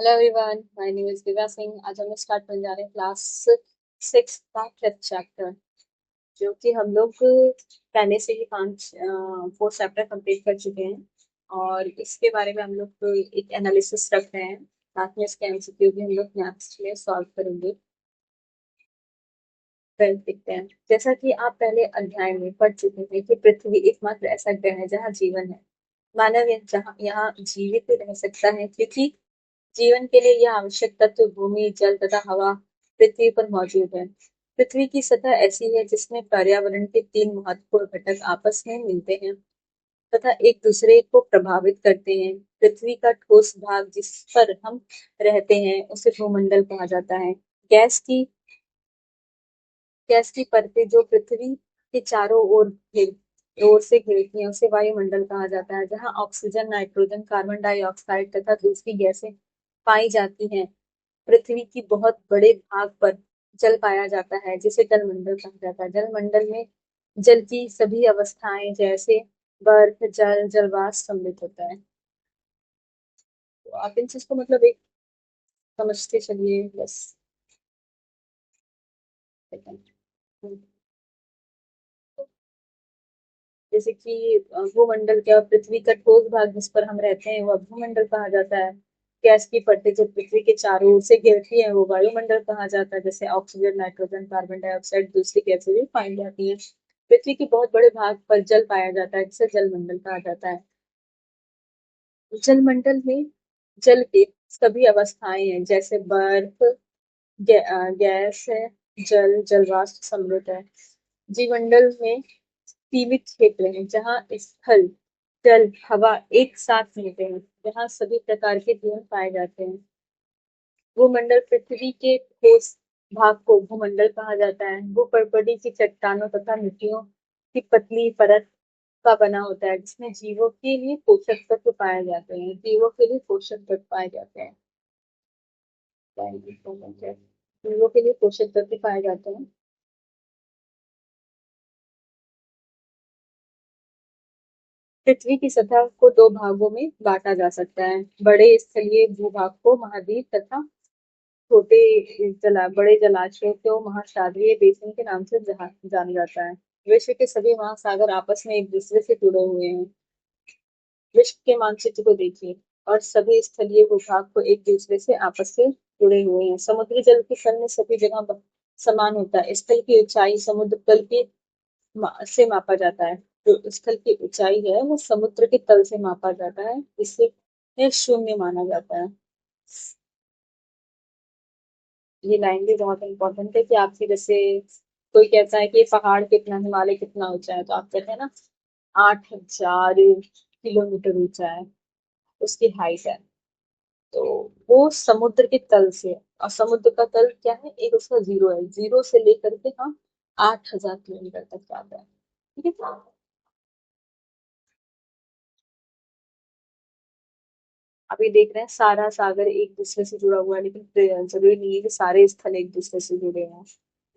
Hello everyone, my name is Divya Singh. आज हम start करने जा रहे हैं क्लास 6 का 5th चैप्टर, जो कि हम लोग पहले से ही 4 चैप्टर कंप्लीट कर चुके हैं। और इसके बारे में हम लोग एक एनालिसिस रख रहे हैं। साथ में इसके एमसीक्यू भी हम लोग नेक्स्ट में सॉल्व करेंगे। फिर देखते हैं, जैसा कि आप पहले अध्याय में पढ़ चुके हैं कि पृथ्वी एकमात्र ऐसा ग्रह है जहाँ जीवन है। मानव जहाँ यहाँ जीवित रह सकता है क्योंकि जीवन के लिए यह आवश्यक तत्व भूमि, जल तथा हवा पृथ्वी पर मौजूद है। पृथ्वी की सतह ऐसी है जिसमें पर्यावरण के 3 महत्वपूर्ण घटक आपस में मिलते हैं तथा एक दूसरे को प्रभावित करते हैं। पृथ्वी का ठोस भाग जिस पर हम रहते हैं उसे भूमंडल कहा जाता है। गैस की गैस की परतें जो पृथ्वी के चारों ओर से घिरती हैं उसे वायुमंडल कहा जाता है, जहाँ ऑक्सीजन, नाइट्रोजन, कार्बन डाइऑक्साइड तथा दूसरी गैसें पाई जाती हैं। पृथ्वी की बहुत बड़े भाग पर जल पाया जाता है जिसे जलमंडल कहा जाता है। जलमंडल में जल की सभी अवस्थाएं जैसे बर्फ, जल, जलवाष्प सम्मिलित होता है। तो आप इन चीज को मतलब एक समझते चलिए बस। जैसे कि भूमंडल क्या, पृथ्वी का ठोस भाग जिस पर हम रहते हैं वह भूमंडल कहा जाता है। गैस की परतें जो पृथ्वी के चारों ओर से घेरती है वो वायुमंडल कहा जाता है, जैसे ऑक्सीजन, नाइट्रोजन, कार्बन डाइऑक्साइड, दूसरी गैसें भी पाई जाती है। पृथ्वी के बहुत बड़े भाग पर जल पाया जाता है जिसे जलमंडल कहा जाता है। जलमंडल में जल की सभी अवस्थाएं हैं जैसे बर्फ, गैस है, जल, जलवाष्प सम्मिलित है। जीवमंडल में सीमित क्षेत्र है जहाँ स्थल, जल, हवा एक साथ मिलते हैं, जहाँ सभी प्रकार के जीवन पाए जाते हैं। भूमंडल पृथ्वी के ठोस भाग को भूमंडल कहा जाता है। भूपर्वतीय की चट्टानों तथा मिट्टियों की पतली परत का बना होता है जिसमें जीवों के लिए पोषक तत्व पाए जाते हैं। जीवों के लिए पोषक तत्व पाए जाते हैं। जीवों के लिए पोषक तत्व पाए जाते हैं। पृथ्वी की सतह को 2 भागों में बांटा जा सकता है। बड़े स्थलीय भूभाग को महाद्वीप तथा बड़े जलाशयों को महासागरीय बेसिन के नाम से जाना जाता है। विश्व के सभी महासागर आपस में एक दूसरे से जुड़े हुए हैं। विश्व के मानचित्र को देखिए और सभी स्थलीय भूभाग को एक दूसरे से आपस से जुड़े हुए हैं। समुद्री जल की स्तर में सभी जगह समान होता है। स्थल की ऊंचाई समुद्र तल की से मापा जाता है। जो स्थल की ऊंचाई है वो समुद्र के तल से मापा जाता है, इसे शून्य माना जाता है। ये लाइन भी बहुत इंपॉर्टेंट है कि आपकी जैसे कोई कहता है कि ये पहाड़ कितना, हिमालय कितना ऊंचा है, तो आप कहते हैं ना 8,000 किलोमीटर ऊंचा है, उसकी हाइट है। तो वो समुद्र के तल से है। और समुद्र का तल क्या है, एक उसका जीरो है, जीरो से लेकर के हम 8,000 किलोमीटर तक जाता है। ठीक है। अभी देख रहे हैं सारा सागर एक दूसरे से जुड़ा हुआ है, लेकिन जरूरी नहीं है कि सारे स्थल एक दूसरे से जुड़े हैं।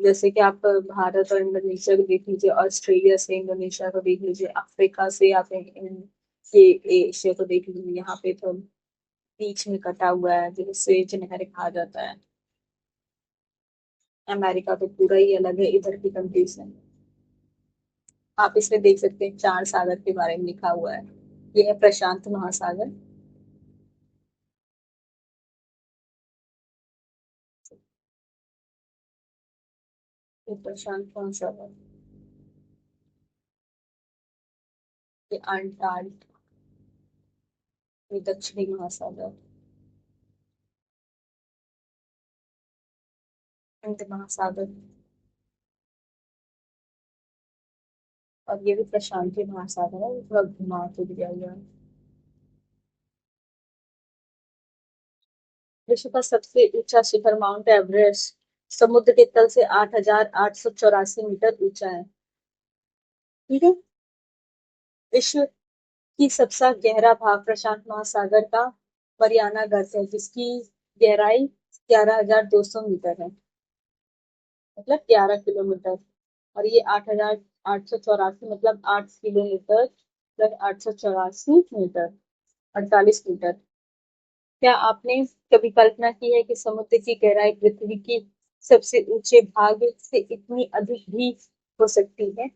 जैसे कि आप भारत और इंडोनेशिया को देख लीजिए, ऑस्ट्रेलिया से इंडोनेशिया को देख लीजिए, अफ्रीका से आप ये एशिया को देख लीजिए। यहाँ पे तो बीच में कटा हुआ है जिसे नहर कहा जाता है। अमेरिका तो पूरा ही अलग है इधर की कंट्री से। आप इसमें देख सकते हैं 4 सागर के बारे में लिखा हुआ है। ये है प्रशांत महासागर। ये प्रशांत महासागर, ये अंटार्कटिका, ये दक्षिणी महासागर, हिंद महासागर, और ये भी प्रशांत महासागर है। ये थोड़ा घुमा के दिया हुआ है। विश्व का सबसे ऊंचा शिखर माउंट एवरेस्ट समुद्र के तल से 8,884 मीटर ऊंचा है। ठीक है। विश्व की सबसे गहरा भाग प्रशांत महासागर का मरियाना गर्त है जिसकी गहराई 11,200 मीटर है, मतलब 11 किलोमीटर। और ये 8,884 मतलब 8 किलोमीटर प्लस 884 मीटर, 48 मीटर। क्या आपने कभी कल्पना की है कि समुद्र की गहराई पृथ्वी की सबसे ऊंचे भाग से इतनी अधिक भी हो सकती है?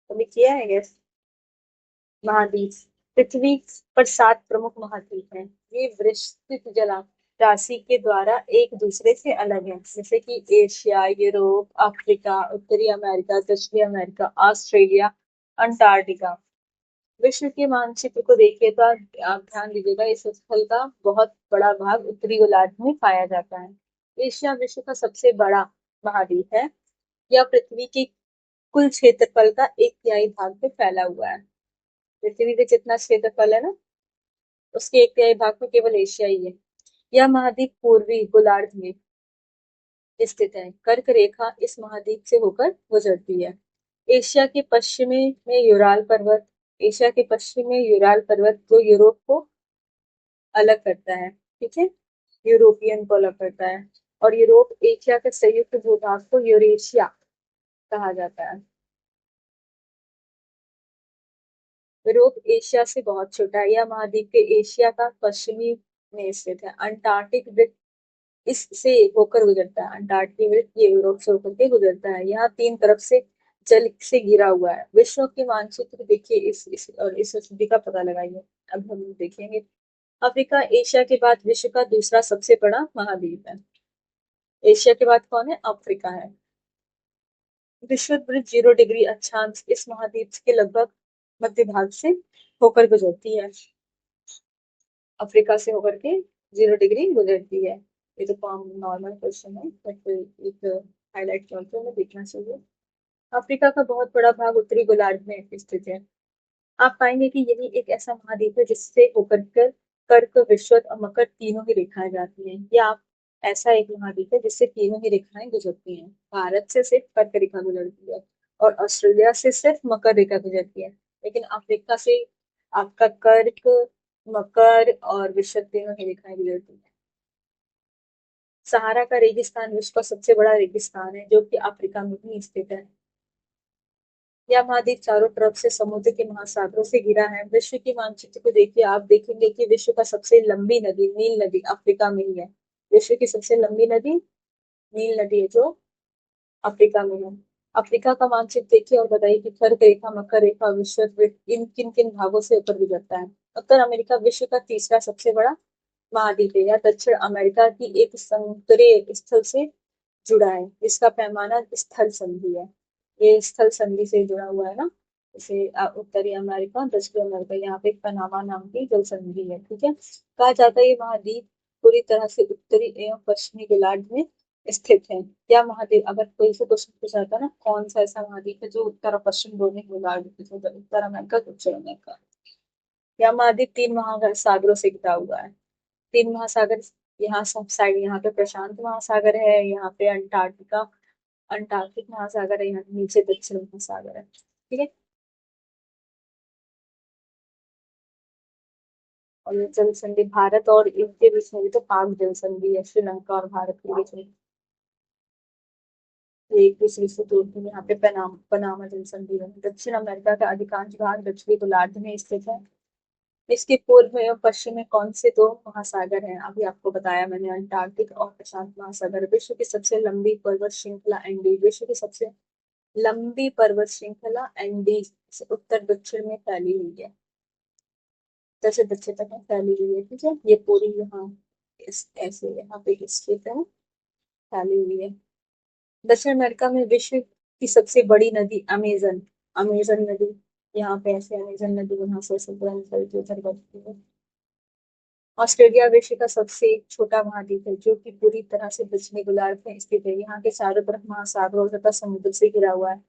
कभी किया है गैस? महाद्वीप। पृथ्वी पर 7 प्रमुख महाद्वीप हैं। ये विस्तृत जला राशि के द्वारा एक दूसरे से अलग हैं, जैसे कि एशिया, यूरोप, अफ्रीका, उत्तरी अमेरिका, दक्षिणी अमेरिका, ऑस्ट्रेलिया, अंटार्कटिका। विश्व के मानचित्र को देखिए तो आप ध्यान दीजिएगा, इस स्थल का बहुत बड़ा भाग उत्तरी गोलार्ध में पाया जाता है। एशिया विश्व का सबसे बड़ा महाद्वीप है। यह पृथ्वी के कुल क्षेत्रफल का 1/3 भाग पे फैला हुआ है। पृथ्वी का जितना क्षेत्रफल है ना, उसके 1/3 भाग में केवल एशिया ही है। यह महाद्वीप पूर्वी गोलार्ध में स्थित है। कर्क रेखा इस महाद्वीप से होकर गुजरती है। एशिया के पश्चिमी में यूराल पर्वत एशिया के पश्चिम में यूराल पर्वत जो यूरोप को अलग करता है, ठीक है, यूरोपियन को अलग करता है। और यूरोप एशिया के संयुक्त भूभाग को यूरेशिया कहा जाता है। यूरोप एशिया से बहुत छोटा है। यह महाद्वीप के एशिया का पश्चिमी में स्थित है। अंटार्कटिक वृत्त इससे होकर गुजरता है। अंटार्कटिक वृत्त ये यूरोप से होकर के गुजरता है। यहाँ 3 तरफ से जल से घिरा हुआ है। विश्व के मानचित्र देखिए, इस स्थिति का पता लगाइए। अब हम देखेंगे। अफ्रीका एशिया के बाद विश्व का दूसरा सबसे बड़ा महाद्वीप है। एशिया के बाद कौन है? अफ्रीका है। विषुवत 0 डिग्री अक्षांश इस महाद्वीप के लगभग मध्य भाग से होकर गुजरती है। अफ्रीका से होकर के 0 डिग्री गुजरती है। ये तो नॉर्मल क्वेश्चन है, बट एक हाईलाइट करके हमें देखना चाहिए। अफ्रीका का बहुत बड़ा भाग उत्तरी गोलार्ध में स्थित है। आप पाएंगे कि यही एक ऐसा महाद्वीप है जिससे होकर कर कर्क, विषुवत और मकर तीनों ही रेखाएं जाती हैं। या आप ऐसा एक महाद्वीप है जिससे तीनों ही रेखाएं गुजरती हैं। भारत से सिर्फ कर्क रेखा गुजरती है और ऑस्ट्रेलिया से सिर्फ मकर रेखा गुजरती है। लेकिन अफ्रीका से आपका कर्क, मकर और विषुवत तीनों ही रेखाएं गुजरती हैं। सहारा का रेगिस्तान विश्व का सबसे बड़ा रेगिस्तान है, जो कि अफ्रीका में ही स्थित है। यह महाद्वीप चारों तरफ से समुद्र के महासागरों से घिरा है। विश्व के मानचित्र को देखिए, आप देखेंगे कि विश्व का सबसे लंबी नदी नील नदी अफ्रीका में ही है। विश्व की सबसे लंबी नदी नील नदी है, जो अफ्रीका में है। अफ्रीका का मानचित्र देखिए और बताइए कि कर्क रेखा, मकर रेखा, विषुवत इन किन किन भागों से ऊपर गुजरता है। उत्तर अमेरिका विश्व का तीसरा सबसे बड़ा महाद्वीप है। यह दक्षिण अमेरिका की एक समुद्री स्थल से जुड़ा है। इसका पैमाना स्थल संधि है। ये स्थल संधि से जुड़ा हुआ है ना, जैसे उत्तरी अमेरिका, दक्षिणी अमेरिका, यहाँ पे पनामा नाम की जल संधि है, ठीक है। कहा जाता है ये महाद्वीप पूरी तरह से उत्तरी एवं पश्चिमी गोलार्ध में स्थित है। या महाद्वीप, अगर कोई से क्वेश्चन पूछा जाता है ना, कौन सा ऐसा महाद्वीप है जो उत्तर और पश्चिम दोनों गोलार्ध में स्थित है? उत्तर अमेरिका, दक्षिण अमेरिका। यह महाद्वीप 3 महासागरों से घिरा हुआ है। 3 महासागर, यहाँ सब साइड, यहाँ पे प्रशांत महासागर है, यहाँ पे अंटार्कटिक महासागर है, यहाँ नीचे दक्षिण महासागर है, ठीक है। और ये जल संधि भारत और इनके बीच में भी तो पाक जल संधि है, श्रीलंका और भारत के बीच में। ये एक दूसरे से जोड़ती है। यहाँ पे पनामा जल संधि है। दक्षिण अमेरिका का अधिकांश भाग दक्षिणी गोलार्ध में स्थित है। इसके पूर्व में और पश्चिम में कौन से 2 महासागर हैं? अभी आपको बताया मैंने, अंटार्कटिक और प्रशांत महासागर। विश्व की सबसे लंबी पर्वत श्रृंखला एंडीज विश्व की सबसे लंबी पर्वत श्रृंखला एंडीज से उत्तर दक्षिण में फैली हुई है। उत्तर से दक्षिण तक में फैली हुई है, ठीक है। ये पूरी यहाँ ऐसे यहाँ पे स्थित है, फैली हुई है। दक्षिण अमेरिका में विश्व की सबसे बड़ी नदी अमेजन अमेजन नदी, यहाँ पे ऐसे अमेजन नदी यहाँ से पूरा निकल के उधर बहती है। ऑस्ट्रेलिया विश्व का सबसे छोटा महाद्वीप है, जो कि पूरी तरह से दक्षिणी गोलार्ध में स्थित है। यहाँ के चारों तरफ महासागरों तथा समुद्र से घिरा हुआ है।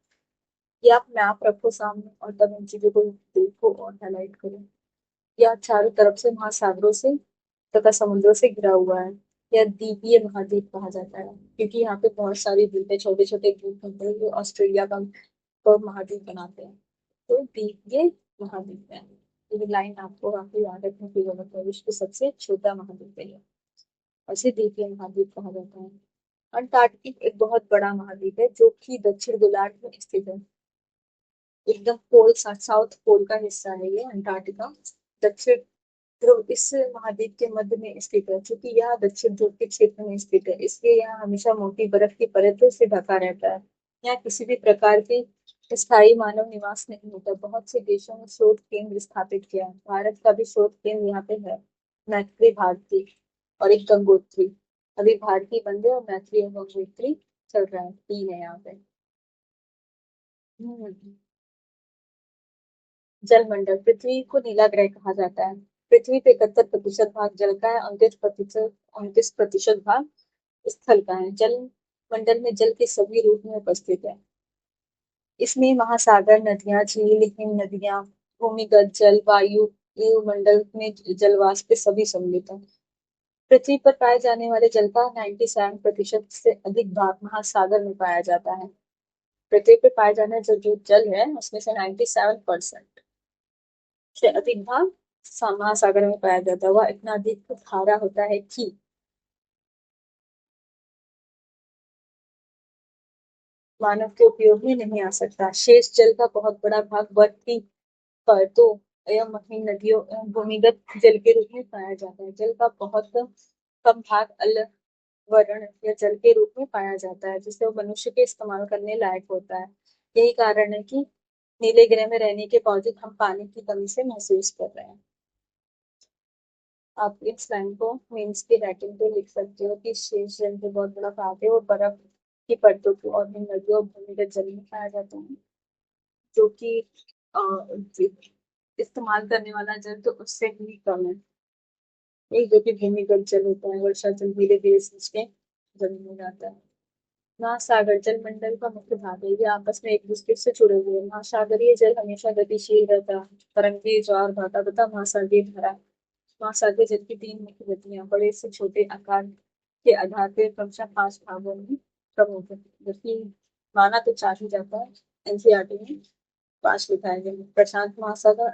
ये आप मैप रखो सामने और तब इन चीजों को देखो और हाईलाइट करो। यह चारों तरफ से महासागरों से तथा समुद्रों से घिरा हुआ है। यह द्वीपीय महाद्वीप कहा जाता है, क्योंकि यहाँ पे बहुत सारी द्वीप है, छोटे छोटे द्वीप होते हैं जो ऑस्ट्रेलिया का को महाद्वीप बनाते हैं। तो द्वीपीय महाद्वीप है। ये लाइन आपको काफी याद रखने की जरूरत है। विश्व का सबसे छोटा महाद्वीप है ये, इसे द्वीपीय महाद्वीप कहा जाता है। अंटार्कटिक एक बहुत बड़ा महाद्वीप है, जो कि दक्षिण गोलार्ध में स्थित है। एकदम पोल साउथ पोल का हिस्सा है ये अंटार्कटिका। दक्षिण ध्रुव इस महाद्वीप के मध्य में स्थित है। क्योंकि यह दक्षिण ध्रुव के क्षेत्र में स्थित है, इसलिए यहाँ हमेशा मोटी बर्फ की परत से ढका रहता है। यहाँ किसी भी प्रकार की स्थायी मानव निवास नहीं होता। बहुत से देशों में शोध केंद्र स्थापित किया है। भारत का भी शोध केंद्र यहाँ पे है, मैत्री भारती और एक गंगोत्री। अभी भारती बंद है और मैत्री और गंगोत्री चल रहा है, तीन है यहाँ पे। हम्म। जलमंडल पृथ्वी को नीला ग्रह कहा जाता है। पृथ्वी पे 71% भाग जल का है, 29% भाग स्थल का है। जल मंडल में जल के सभी रूप में उपस्थित है। इसमें महासागर, नदियां, झील, हिम नदियां, भूमिगत जल, वायु, मंडल में जलवाष्प सभी सम्मिलित है। पृथ्वी पर पाए जाने वाले जल का 97% से अधिक भाग महासागर में पाया जाता है। पृथ्वी पर पाए जाने जो जो जल है उसमें से 97% से अधिक भाग महासागर में पाया जाता है। वह इतना अधिक खारा होता है कि मानव के उपयोग में नहीं आ सकता। शेष जल का बहुत बड़ा भाग बर्फ की परतों एवं महीन नदियों एवं भूमिगत जल के रूप में पाया जाता है। जल का बहुत कम भाग वर्ण या जल के रूप में पाया जाता है, जिसे वो मनुष्य के इस्तेमाल करने लायक होता है। यही कारण है कि नीले ग्रह में रहने के बावजूद हम पानी की कमी से महसूस कर रहे हैं। आप इस लाइन को मीन्स की राइटिंग पे लिख सकते हो कि शेष जल के बहुत बड़ा भाग है वो बर्फ की परतों की और इन नदियों और भूमिगत जल में पाया जाता है, जो कि इस्तेमाल करने वाला जल तो उससे भी कम है। एक जो कि भूमिगत जल होता है, वर्षा जल धीरे धीरे सींच के जमीन में जाता है। महासागर जल मंडल का मुख्य भाग है। ये आपस में एक दूसरे से जुड़े हुए हैं। महासागरीय जल हमेशा गतिशील रहता है, तरंगे, ज्वार भाटा तथा महासागरीय धारा। महासागरीय जल की तीन मुख्य गतियां बड़े से छोटे आकार के आधार पर क्रमशः 5 भागों में प्रमुख है, जबकि माना तो 4 ही जाता है। एनसीईआरटी में 5 लिखा है, जैसे प्रशांत महासागर,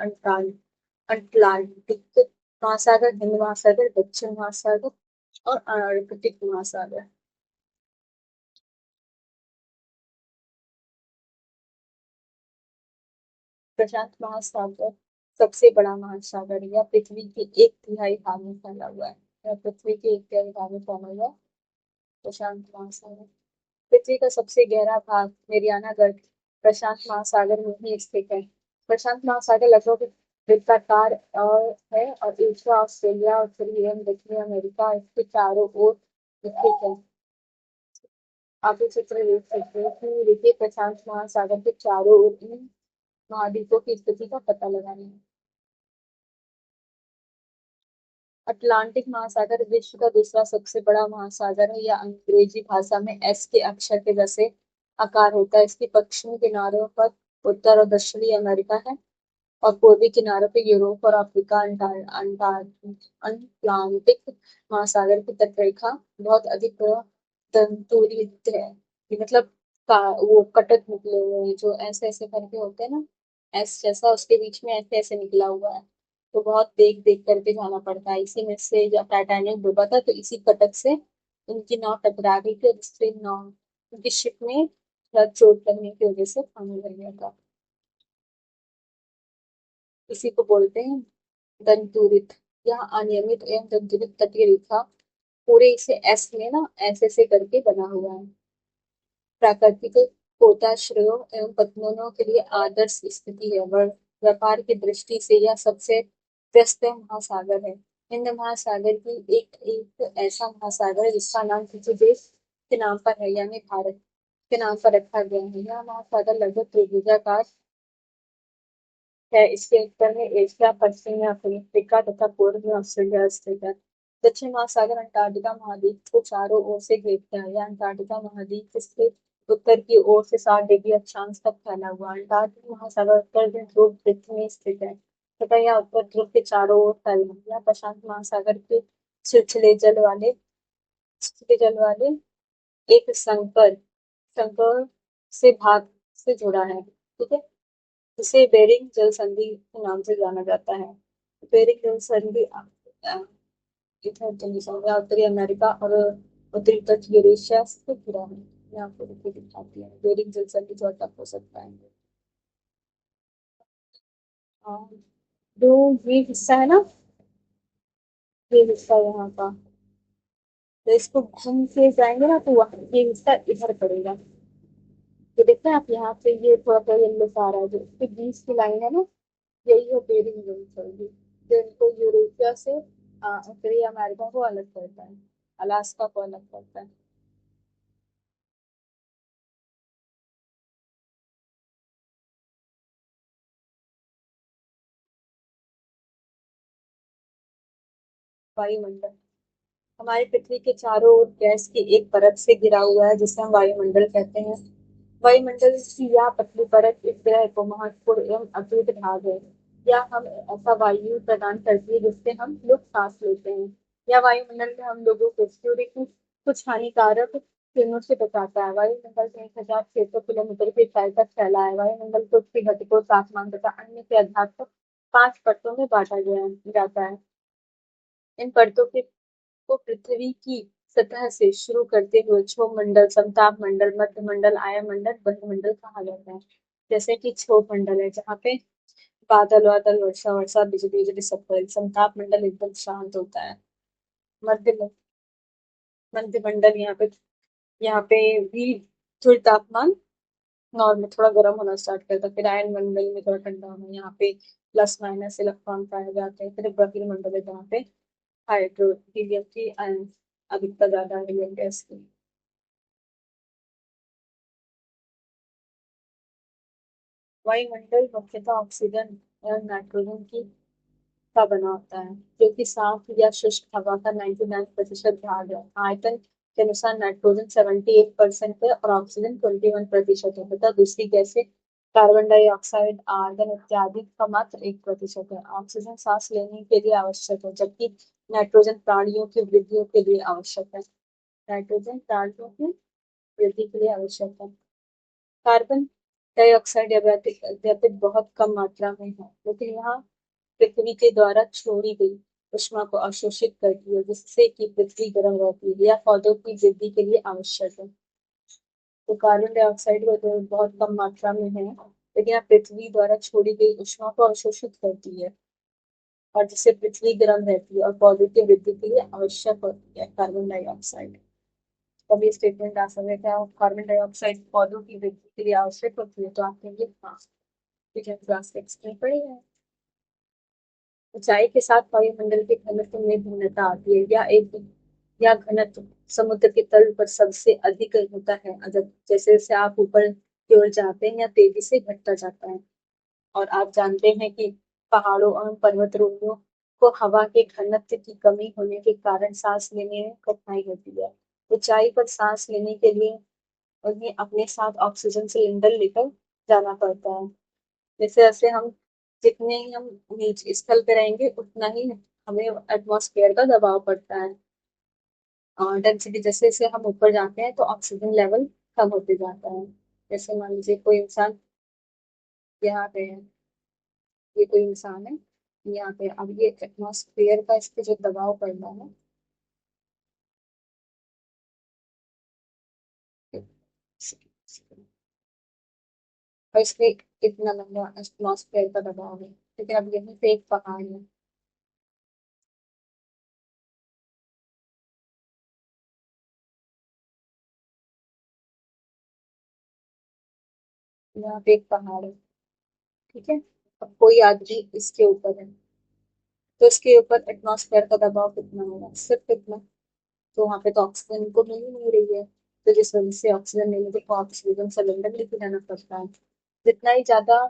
अटलांटिक महासागर, हिंद महासागर, दक्षिण महासागर और आर्कटिक महासागर। प्रशांत महासागर सबसे बड़ा महासागर है। यह पृथ्वी के 1/3 भाग में फैला हुआ है। यह पृथ्वी के 1/3 भाग में फैला हुआ है, प्रशांत महासागर। पृथ्वी का सबसे गहरा भाग मेरियाना गर्त प्रशांत महासागर में ही स्थित है। प्रशांत महासागर लगभग वृत्ताकार और है और एशिया, ऑस्ट्रेलिया, उत्तरी एवं दक्षिणी अमेरिका इसके चारों ओर स्थित है। आप ये चित्र देख सकते हो कि देखिए प्रशांत महासागर के चारों ओर इन महाद्वीपों की स्थिति का पता लगाना है। अटलांटिक महासागर विश्व का दूसरा सबसे बड़ा महासागर है। यह अंग्रेजी भाषा में एस के अक्षर के जैसे आकार होता है। इसके पश्चिमी किनारों पर उत्तर और दक्षिणी अमेरिका है और पूर्वी किनारों पर यूरोप और अफ्रीका। अटलांटिक महासागर की तटरेखा बहुत अधिक तंतुरित है, कि मतलब वो कटक निकले हुए हैं जो ऐसे ऐसे करके होते हैं ना, एस जैसा उसके बीच में ऐसे ऐसे निकला हुआ है। तो बहुत देख देख करके जाना पड़ता है। इसी में से जब टाइटैनिक डूबा था तो इसी कटक से उनकी नाव टकरा गई थी और इससे नाव उनकी शिप में थोड़ा चोट लगने की वजह से पानी भर गया था। इसी को बोलते हैं दंतुरित। यह अनियमित एवं दंतुरित तटीय रेखा पूरे इसे एस में ना ऐसे ऐसे करके बना हुआ है। प्राकृतिक पोताश्रयों एवं पतनों के लिए आदर्श स्थिति है। व्यापार की दृष्टि से यह सबसे व्यस्त महासागर है। हिंद महासागर की एक ऐसा महासागर है जिसका नाम किसी देश के नाम पर है, यानी भारत के नाम पर रखा गया है। यह महासागर लगभग त्रिभुजाकार है। इसके उत्तर में एशिया, पश्चिम में अफ्रीका तथा पूर्व में ऑस्ट्रेलिया स्थित है। दक्षिण महासागर अंटार्कटिका महाद्वीप को चारों ओर से घेरता है। यह अंटार्कटिका महाद्वीप से उत्तर की ओर से 60 डिग्री अक्षांश तक फैला हुआ है। अंटार्कटिक महासागर उत्तर ध्रुव वृत्त में स्थित है तथा यह उत्तर ध्रुव के चारों ओर फैला है। यह प्रशांत महासागर के छिछले जल वाले छिछले जल वाले एक संकर से भाग से जुड़ा है, ठीक है, जिसे बेरिंग जल संधि के नाम से जाना जाता है। बेरिंग जल संधि इधर उत्तरी अमेरिका और उत्तरी तट यूरेशिया से घिरा है। मैं आपको लिख दिखाती हूँ बेरिंग जल संधि जो टफ हो सकता है। हाँ, जो ये हिस्सा है ना, ये हिस्सा यहाँ का, तो इसको घूम के जाएंगे ना तो वहाँ ये हिस्सा इधर पड़ेगा। तो देखते हैं आप यहाँ पे ये थोड़ा सा येलो सा आ रहा है, जो इसके बीच की लाइन है ना, यही है बेरिंग रेंज होगी, जो इनको यूरोपिया से उत्तरी अमेरिका को अलग करता है, अलास्का को अलग करता है। वायुमंडल हमारी पृथ्वी के चारों ओर गैस की एक परत से घिरा हुआ है, जिसे हम वायुमंडल कहते हैं। वायुमंडल की यह पतली परत इस ग्रह को महत्वपूर्ण एवं अटूट भाग है। यह हम ऐसा वायु प्रदान करती है जिससे हम लोग सांस लेते हैं। यह वायुमंडल में हम लोगों को सूर्य की कुछ हानिकारक किरणों से बचाता है। वायुमंडल में 1600 किलोमीटर की ऊंचाई तक फैला है। वायुमंडल को उसके घटकों, तापमान तथा अन्य के आधार पर 5 परतों में बांटा गया जाता है। इन परतों के को पृथ्वी की सतह से शुरू करते हुए क्षोभ मंडल, समताप मंडल, मध्य मंडल, आयमंडल, बहिर्मंडल कहा जाता है। जैसे कि क्षोभ मंडल है जहाँ पे बादल वादल, वर्षा वर्षा, बिजली बिजली सब कुछ। समताप मंडल एकदम शांत होता है। मध्य मध्य मंडल यहाँ पे भी थोड़ी तापमान नॉर्मल, थोड़ा गर्म होना स्टार्ट करता है। फिर आयन मंडल में थोड़ा ठंडा होना, यहाँ पे प्लस माइनस इलेक्ट्रॉन पाए जाते हैं। फिर बहिर्मंडल है जहाँ पे हाइड्रो हीलियम की अधिकता ज्यादा है, हीलियम गैस की। वायुमंडल मुख्यतः ऑक्सीजन और नाइट्रोजन की का बना होता है, जो कि साफ या शुष्क हवा का 99% भाग है। आयतन के अनुसार नाइट्रोजन 78% है और ऑक्सीजन 21% है, तथा दूसरी गैसें कार्बन डाइऑक्साइड, आर्गन इत्यादि का मात्र 1% है। ऑक्सीजन सांस लेने के लिए आवश्यक है, जबकि नाइट्रोजन प्राणियों की वृद्धियों के लिए आवश्यक है। नाइट्रोजन प्राणियों की वृद्धि के लिए आवश्यक है। कार्बन डाइऑक्साइड अत्यधिक बहुत कम मात्रा में है, लेकिन यहाँ पृथ्वी के द्वारा छोड़ी गई ऊष्मा को अवशोषित करती है, जिससे कि पृथ्वी गर्म रहती है। यह पौधों की वृद्धि के लिए आवश्यक है। तो कार्बन डाइऑक्साइड को तो बहुत कम मात्रा में है, लेकिन यह पृथ्वी द्वारा छोड़ी गई ऊष्मा को अवशोषित करती है, और जिससे पृथ्वी गर्म रहती है और पौधों की वृद्धि के लिए आवश्यक होती है कार्बन डाइऑक्साइड। तब ये स्टेटमेंट आ सकता है क्या कार्बन डाइऑक्साइड पौधों की वृद्धि के लिए आवश्यक होती है, तो आप कहेंगे हाँ। ठीक है, क्लास का एक्सप्लेन पढ़िए। ऊंचाई के साथ वायुमंडल के घनत्व में भिन्नता आती है, या घनत्व समुद्र के तल पर सबसे अधिक होता है। जब जैसे जैसे आप ऊपर की ओर जाते हैं या तेजी से घटता जाता है। और आप जानते हैं कि पहाड़ों और पर्वतारोहियों को हवा के घनत्व की कमी होने के कारण सांस लेने में कठिनाई होती है। ऊंचाई पर सांस लेने के लिए उन्हें अपने साथ ऑक्सीजन सिलेंडर लेकर जाना पड़ता है। जैसे जैसे हम जितने ही हम नीचे स्थल पे रहेंगे उतना ही हमें एटमॉस्फेयर का दबाव पड़ता है। और डेंसिटी जैसे जैसे हम ऊपर जाते हैं तो ऑक्सीजन लेवल कम होते जाता है। जैसे मान लीजिए कोई इंसान यहाँ पे है, ये कोई इंसान है यहाँ पे, अब ये एटमॉस्फेयर का इस पे जो दबाव पड़ रहा है, और इस पे इतना लंबा एटमॉस्फेयर का दबाव है। लेकिन अब यहीं पे एक पहाड़ है, यहाँ पे एक पहाड़ है। ठीक है, अब कोई आदमी इसके ऊपर है, तो इसके ऊपर एटमॉस्फेयर का दबाव कितना होगा, सिर्फ इतना। तो वहां पे तो ऑक्सीजन को मिल ही नहीं रही है, तो जिस वजह से ऑक्सीजन लेने के ऑक्सीजन सिलेंडर लेके जाना पड़ता है। जितना ही ज्यादा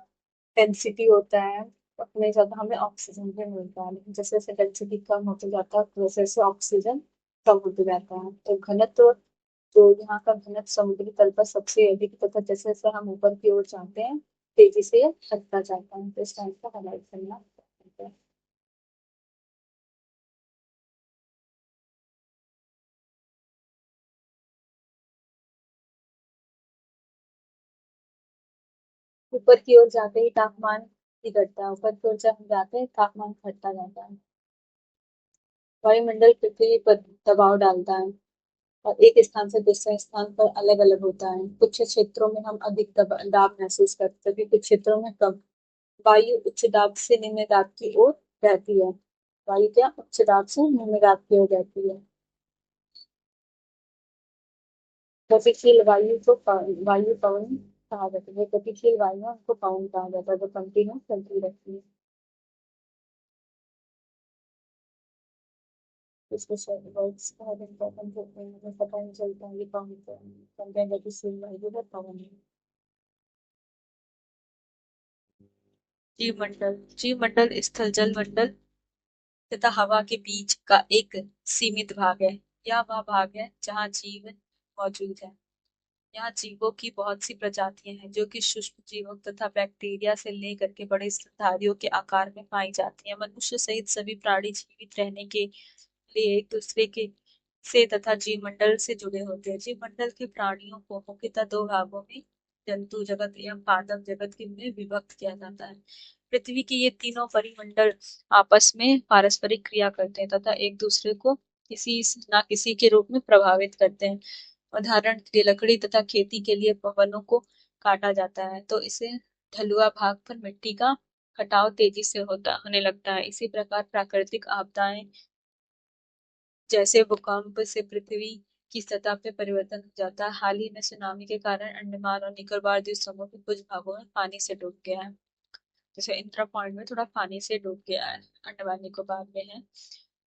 डेंसिटी होता है उतना ही ज्यादा हमें ऑक्सीजन भी मिलता है, लेकिन जैसे जैसे डेंसिटी कम होते जाता है वैसे वैसे ऑक्सीजन कम होते जाता है। तो घनत्व, जो यहाँ का घनत्व समुद्री तल पर सबसे अधिक, तथा जैसे जैसे हम ऊपर की ओर जाते हैं तेजी से यह घटता जाता है। तो इस टाइप का हाइलाइट करना है। ऊपर की ओर जाते ही तापमान ही घटता है, ऊपर की ओर जब हम जाते हैं तापमान घटता जाता है। वायुमंडल पृथ्वी पर दबाव डालता है और एक स्थान से दूसरे स्थान पर अलग अलग होता है। कुछ क्षेत्रों में हम अधिक दाब महसूस करते हैं, कुछ क्षेत्रों में कम। वायु उच्च दाब से निम्न दाब की ओर बहती है। वायु क्या उच्च दाब से निम्न हो जाती है। गतिशील वायु को वायु पवन कहा जाता है। गतिशील वायु उनको पवन कहा जाता है, जो कंटिन्यू चलती रहती है। इसके वर्ड्स बहुत इंपॉर्टेंट होते हैं, हमें पता नहीं चलता ये कौन है गतिशील वायु है पवन है। जीवमंडल, जीवमंडल स्थल जल मंडल तथा हवा के बीच का एक सीमित भाग है। यह वह भाग है जहाँ जीवन मौजूद है। यहाँ जीवों की बहुत सी प्रजातियां हैं, जो कि सूक्ष्म जीवों तथा बैक्टीरिया से लेकर के बड़े स्तनधारियों के आकार में पाई जाती हैं। मनुष्य सहित सभी प्राणी जीवित रहने के लिए एक दूसरे के से तथा जीवमंडल से जुड़े होते हैं। जीवमंडल के प्राणियों को मुख्यतः दो भागों में, जंतु जगत एवं पादप जगत के में विभक्त किया जाता है। पृथ्वी के ये तीनों परिमंडल आपस में पारस्परिक क्रिया करते हैं तथा एक दूसरे को किसी ना किसी के रूप में प्रभावित करते हैं। उदाहरण के लिए लकड़ी तथा खेती के लिए वनों को काटा जाता है तो इसे ढलुआ भाग पर मिट्टी का कटाव तेजी से होने लगता है। इसी प्रकार प्राकृतिक आपदाएं जैसे भूकंप से पृथ्वी की सतह पे परिवर्तन हो जाता है। हाल ही में सुनामी के कारण अंडमान और निकोबार द्वीप समूह के कुछ भागों में पानी से डूब गया है। जैसे इंदिरा पॉइंट में थोड़ा पानी से डूब गया है, अंडमान निकोबार में है।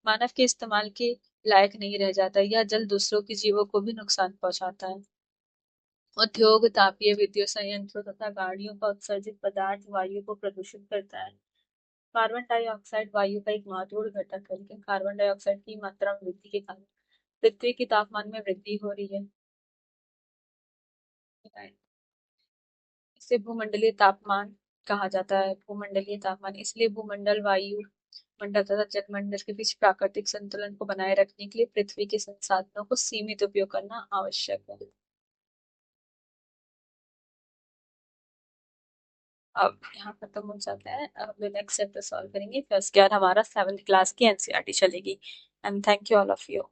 मानव के इस्तेमाल के लायक नहीं रह जाता, यह जल दूसरों के जीवों को भी नुकसान पहुंचाता है। उद्योग, तापीय विद्युत संयंत्रों तथा गाड़ियों का उत्सर्जित पदार्थ वायु को प्रदूषित करता है। कार्बन डाइऑक्साइड वायु का एक महत्वपूर्ण घटक है, लेकिन कार्बन डाइऑक्साइड की मात्रा में वृद्धि के कारण पृथ्वी के तापमान में वृद्धि हो रही है। इसे भूमंडलीय तापमान कहा जाता है। भूमंडलीय तापमान इसलिए भूमंडल, वायु मंडल तथा जलमंडल के बीच प्राकृतिक संतुलन को बनाए रखने के लिए पृथ्वी के संसाधनों को सीमित उपयोग करना आवश्यक है। अब यहाँ खत्म हो जाता है। अब नेक्स्ट चैप्टर सॉल्व करेंगे। फिर उसके बाद हमारा 7th क्लास की एनसीईआरटी चलेगी। And thank you all of you.